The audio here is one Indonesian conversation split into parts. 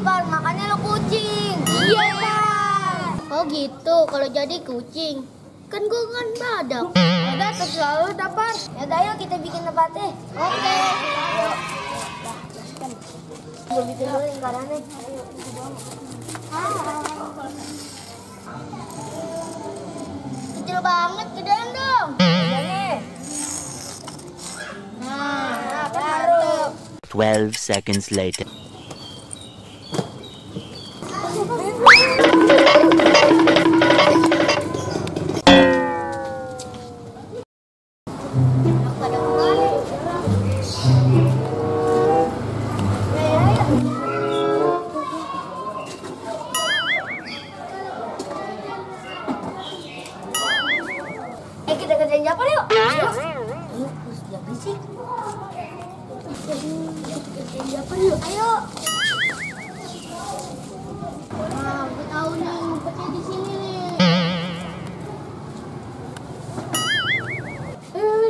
Japar, makanya lo kucing. Iya, Pak. Oh gitu, kalau jadi kucing. Kan gue kan badak. Udah, terserah lo, Japar. Yaudah, ayo kita bikin tempatnya. Oke. Ayo. Gue bikin dulu lingkarannya. Ayo, kecil banget, gedean dong. Nah, baru. 12 seconds later. Kita kerjain Japar yuk. Ayo. Jangan berisik. Kerjain Japar yuk. Ayo. Nah, gue tahu nih ngumpetnya di sini nih.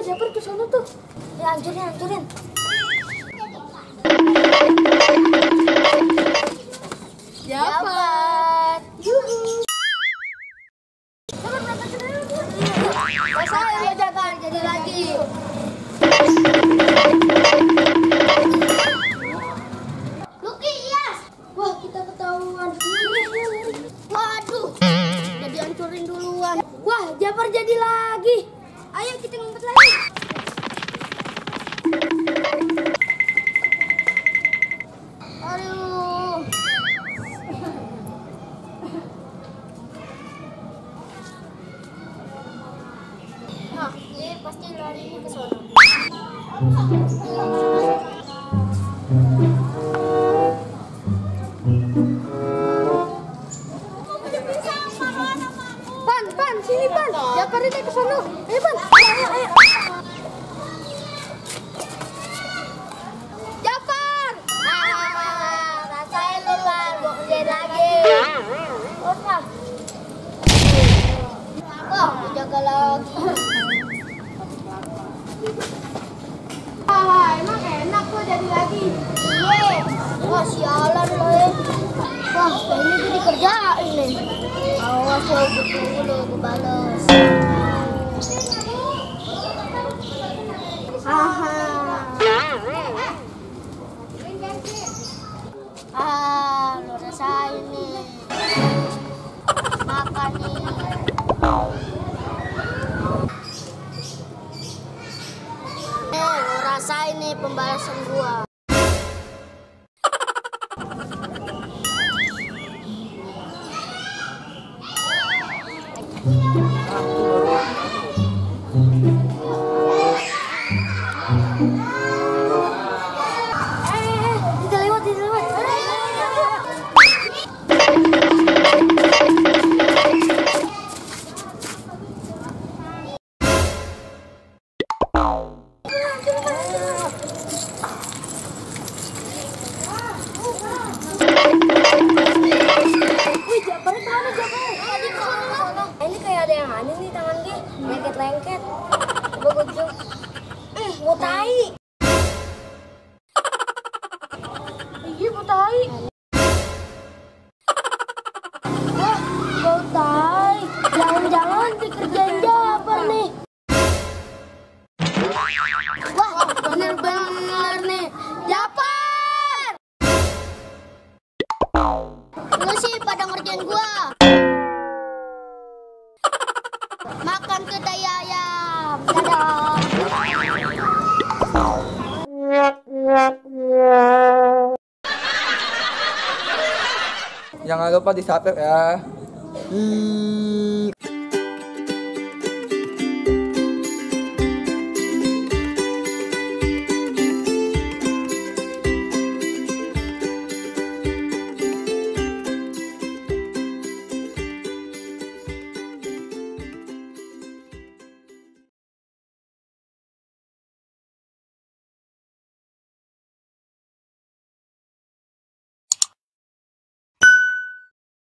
Japar ke sana tuh. Ya, hancurin. Japar. Yuhu. Saya ya Japar, jadi lagi. Lucky, Iyas. Wah, kita ketahuan. Waduh, jadi hancurin duluan. Wah, Japar jadi lagi. Ayo kita ngumpet lagi. Aduh. Nah, ini pasti larinya ke sana. Pan, sini Pan. Japar ini ke sana. Ayo Pan. Ayo. Japar. Rasain lu Pan, mau kerjain lagi. Udah. Wah, jaga lagi. Emang enak kok jadi lagi. Iya. Wah, sialan lo ya. Wah, kayaknya gue dikerjain nih. Awas lo, gue tunggu lo, gue balas. Lo rasain nih. Makan nih. Lo rasain nih pembalasan gua. Kita lewat. Wih, Japar mana Japar? Tadi ke sana. Ini kayak ada yang aneh nih tangan dia, lengket. Coba gue cium. Mau tai. Iya, mau tai. Wah, mau tai. Jangan-jangan dikerjain Japar nih. Wah, bener-bener nih. Japar! Lu sih pada ngerjain gua. Makan kedai ayam. Dadah. Jangan lupa di subscribe ya.